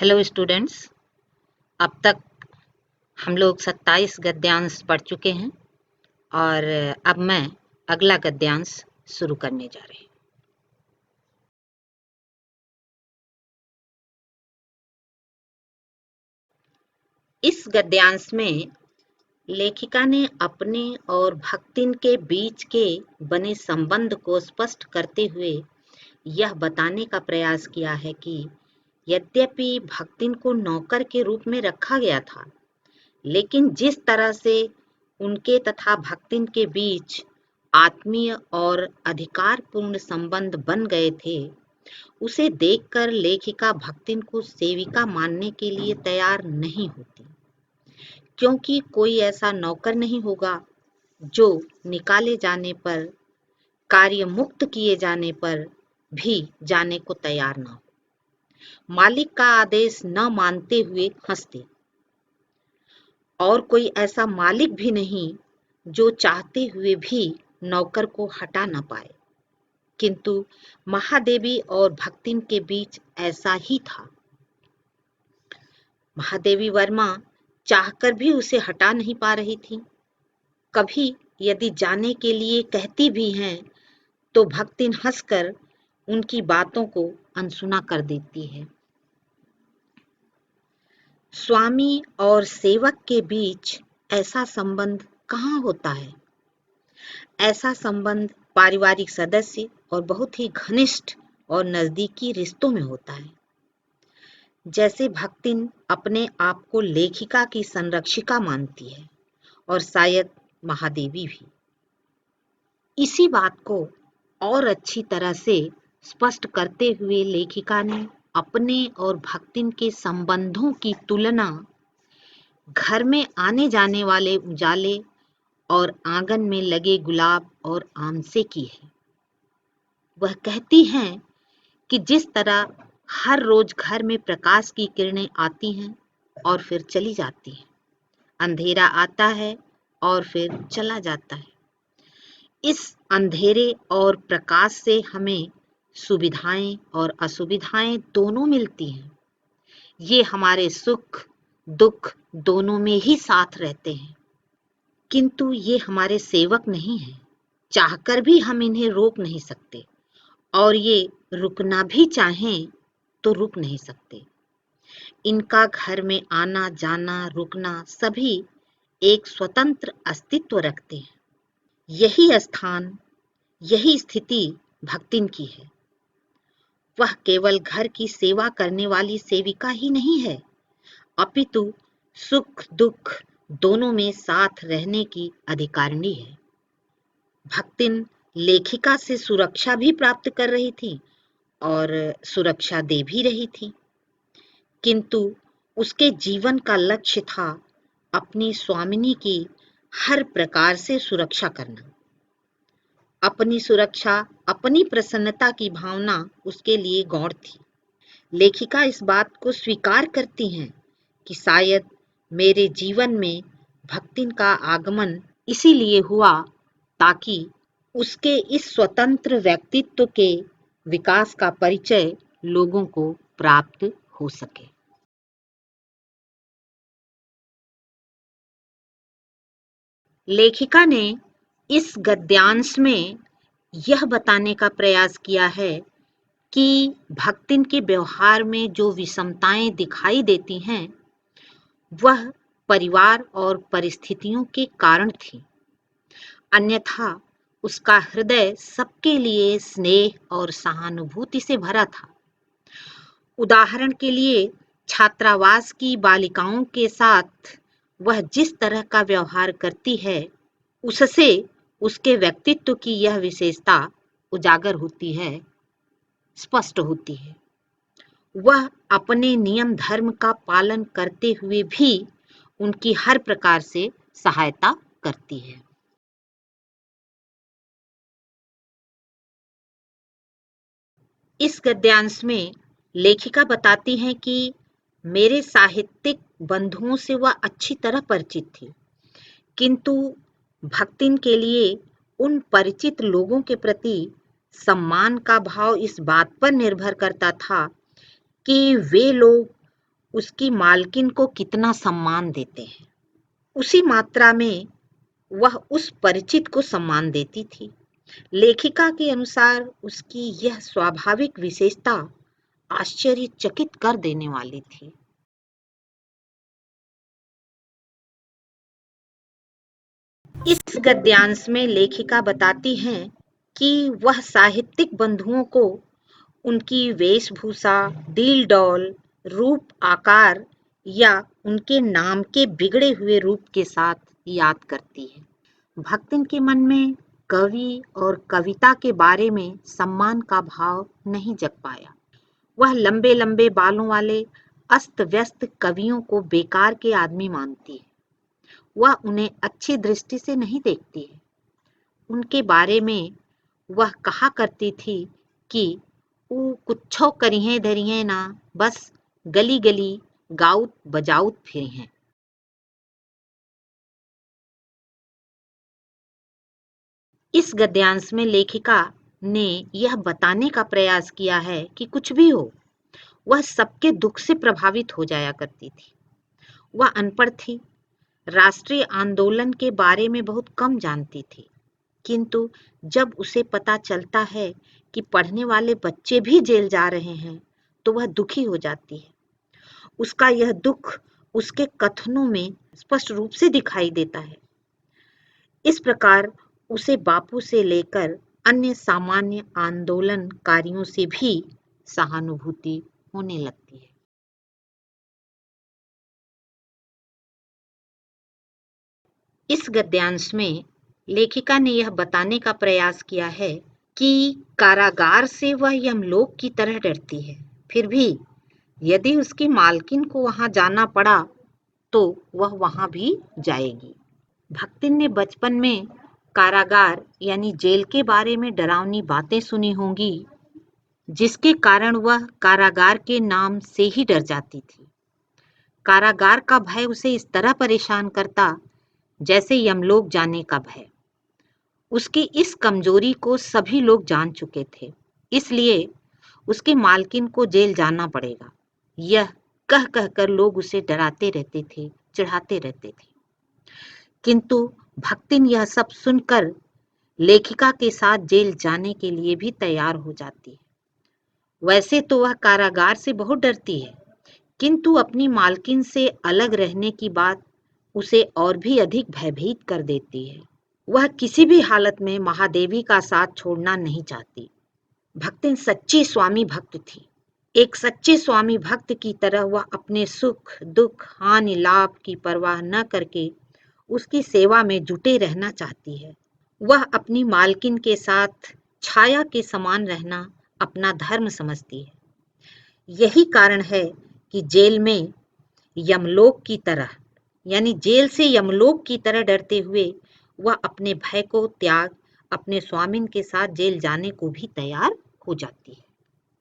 Hello students. अब तक हम लोग 27 गद्यांश पढ़ चुके हैं और अब मैं अगला गद्यांश शुरू करने जा रही हूँ। इस गद्यांश में लेखिका ने अपने और भक्तिन के बीच के बने संबंध को स्पष्ट करते हुए यह बताने का प्रयास किया है कि यद्यपि भक्तिन को नौकर के रूप में रखा गया था, लेकिन जिस तरह से उनके तथा भक्तिन के बीच आत्मीय और अधिकारपूर्ण संबंध बन गए थे, उसे देखकर लेखिका भक्तिन को सेविका मानने के लिए तैयार नहीं होती, क्योंकि कोई ऐसा नौकर नहीं होगा जो निकाले जाने पर, कार्य मुक्त किए जाने पर भी जाने को तैयार ना हो, मालिक का आदेश न मानते हुए हंसते। और कोई ऐसा मालिक भी नहीं जो चाहते हुए भी नौकर को हटा न पाए, किंतु महादेवी और भक्तिन के बीच ऐसा ही था। महादेवी वर्मा चाहकर भी उसे हटा नहीं पा रही थी। कभी यदि जाने के लिए कहती भी हैं तो भक्तिन हंसकर उनकी बातों को अनसुना कर देती है। स्वामी और सेवक के बीच ऐसा संबंध कहाँ होता है? ऐसा संबंध पारिवारिक सदस्य और बहुत ही घनिष्ठ और नजदीकी रिश्तों में होता है। जैसे भक्तिन अपने आप को लेखिका की संरक्षिका मानती है और शायद महादेवी भी। इसी बात को और अच्छी तरह से स्पष्ट करते हुए लेखिका ने अपने और भक्तिन के संबंधों की तुलना घर में आने जाने वाले उजाले और आंगन में लगे गुलाब और आम से की है। वह कहती हैं कि जिस तरह हर रोज घर में प्रकाश की किरणें आती हैं और फिर चली जाती हैं, अंधेरा आता है और फिर चला जाता है। इस अंधेरे और प्रकाश से हमें सुविधाएं और असुविधाएं दोनों मिलती हैं। ये हमारे सुख दुख दोनों में ही साथ रहते हैं, किंतु ये हमारे सेवक नहीं हैं। चाहकर भी हम इन्हें रोक नहीं सकते और ये रुकना भी चाहें तो रुक नहीं सकते। इनका घर में आना जाना रुकना सभी एक स्वतंत्र अस्तित्व रखते हैं। यही स्थान, यही स्थिति भक्तिन की है। वह केवल घर की सेवा करने वाली सेविका ही नहीं है, अपितु सुख दुख दोनों में साथ रहने की अधिकारिणी है। भक्तिन लेखिका से सुरक्षा भी प्राप्त कर रही थी और सुरक्षा दे भी रही थी, किंतु उसके जीवन का लक्ष्य था अपनी स्वामिनी की हर प्रकार से सुरक्षा करना। अपनी सुरक्षा, अपनी प्रसन्नता की भावना उसके लिए गौण थी। लेखिका इस बात को स्वीकार करती हैं कि शायद मेरे जीवन में भक्तिन का आगमन इसीलिए हुआ ताकि उसके इस स्वतंत्र व्यक्तित्व के विकास का परिचय लोगों को प्राप्त हो सके। लेखिका ने इस गद्यांश में यह बताने का प्रयास किया है कि भक्तिन के व्यवहार में जो विषमताएं दिखाई देती हैं, वह परिवार और परिस्थितियों के कारण थी। अन्यथा उसका हृदय सबके लिए स्नेह और सहानुभूति से भरा था। उदाहरण के लिए छात्रावास की बालिकाओं के साथ वह जिस तरह का व्यवहार करती है, उससे उसके व्यक्तित्व की यह विशेषता उजागर होती है, स्पष्ट होती है। वह अपने नियम धर्म का पालन करते हुए भी उनकी हर प्रकार से सहायता करती है। इस गद्यांश में लेखिका बताती हैं कि मेरे साहित्यिक बंधुओं से वह अच्छी तरह परिचित थी, किंतु भक्तिन के लिए उन परिचित लोगों के प्रति सम्मान का भाव इस बात पर निर्भर करता था कि वे लोग उसकी मालकिन को कितना सम्मान देते हैं, उसी मात्रा में वह उस परिचित को सम्मान देती थी। लेखिका के अनुसार उसकी यह स्वाभाविक विशेषता आश्चर्यचकित कर देने वाली थी। इस गद्यांश में लेखिका बताती हैं कि वह साहित्यिक बंधुओं को उनकी वेशभूषा, डील-डौल, रूप आकार या उनके नाम के बिगड़े हुए रूप के साथ याद करती है। भक्तिन के मन में कवि और कविता के बारे में सम्मान का भाव नहीं जग पाया। वह लंबे-लंबे बालों वाले अस्त-व्यस्त कवियों को बेकार के आदमी मानती है। वह उन्हें अच्छी दृष्टि से नहीं देखती है। उनके बारे में वह कहा करती थी कि ऊ कुच्छो करिहें धरिहें ना, बस गली गली गाउत बजाउत फिरिहें। इस गद्यांश में लेखिका ने यह बताने का प्रयास किया है कि कुछ भी हो, वह सबके दुख से प्रभावित हो जाया करती थी। वह अनपढ़ थी, राष्ट्रीय आंदोलन के बारे में बहुत कम जानती थी, किंतु जब उसे पता चलता है कि पढ़ने वाले बच्चे भी जेल जा रहे हैं, तो वह दुखी हो जाती है। उसका यह दुख उसके कथनों में स्पष्ट रूप से दिखाई देता है। इस प्रकार उसे बापू से लेकर अन्य सामान्य आंदोलनकारियों से भी सहानुभूति होने लगती है। इस गद्यांश में लेखिका ने यह बताने का प्रयास किया है कि कारागार से वह यमलोक की तरह डरती है, फिर भी यदि उसकी मालकिन को वहां जाना पड़ा तो वह वहां भी जाएगी। भक्तिन ने बचपन में कारागार यानी जेल के बारे में डरावनी बातें सुनी होंगी, जिसके कारण वह कारागार के नाम से ही डर जाती थी। कारागार का भय उसे इस तरह परेशान करता जैसे यमलोक जाने का भय। उसकी इस कमजोरी को सभी लोग जान चुके थे, इसलिए उसके मालकिन को जेल जाना पड़ेगा, यह कह कहकर लोग उसे डराते रहते थे, चिढ़ाते रहते थे। किंतु भक्तिन यह सब सुनकर लेखिका के साथ जेल जाने के लिए भी तैयार हो जाती है। वैसे तो वह कारागार से बहुत डरती है, किंतु अपनी मालकिन से अलग रहने की बात उसे और भी अधिक भयभीत कर देती है। वह किसी भी हालत में महादेवी का साथ छोड़ना नहीं चाहती। भक्तिन सच्ची स्वामी भक्त थी। एक सच्चे स्वामी भक्त की तरह वह अपने सुख, दुख, हानि, लाभ की परवाह न करके उसकी सेवा में जुटे रहना चाहती है। वह अपनी मालकिन के साथ छाया के समान रहना अपना धर्म समझती है। यही कारण है कि जेल में यमलोक की तरह यानी जेल से यमलोक की तरह डरते हुए वह अपने भय को त्याग अपने स्वामिन के साथ जेल जाने को भी तैयार हो जाती है।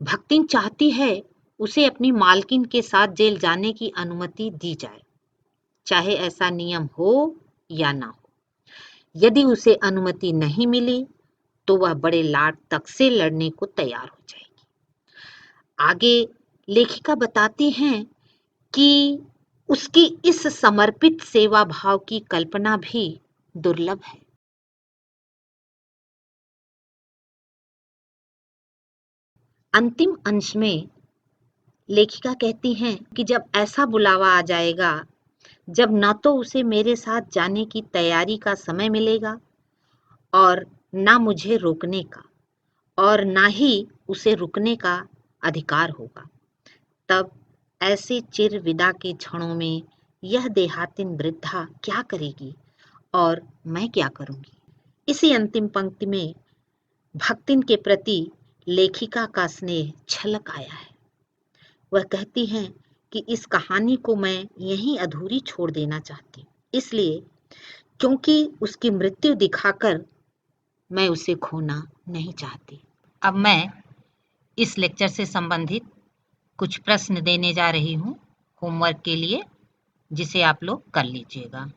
भक्तिन चाहती है उसे अपनी मालकिन के साथ जेल जाने की अनुमति दी जाए, चाहे ऐसा नियम हो या ना हो। यदि उसे अनुमति नहीं मिली तो वह बड़े लाड तक से लड़ने को तैयार हो जाएगी। आगे लेखिका बताती हैं कि उसकी इस समर्पित सेवा भाव की कल्पना भी दुर्लभ है। अंतिम अंश में लेखिका कहती हैं कि जब ऐसा बुलावा आ जाएगा, जब न तो उसे मेरे साथ जाने की तैयारी का समय मिलेगा और ना मुझे रोकने का और ना ही उसे रुकने का अधिकार होगा, तब ऐसे चिर विदा के क्षणों में यह देहातिन वृद्धा क्या करेगी और मैं क्या करूंगी। इसी अंतिम पंक्ति में भक्तिन के प्रति लेखिका का स्नेह छलक आया है। वह कहती हैं कि इस कहानी को मैं यहीं अधूरी छोड़ देना चाहती, इसलिए क्योंकि उसकी मृत्यु दिखाकर मैं उसे खोना नहीं चाहती। अब मैं इस लेक्चर से संबंधित कुछ प्रश्न देने जा रही हूँ होमवर्क के लिए, जिसे आप लोग कर लीजिएगा।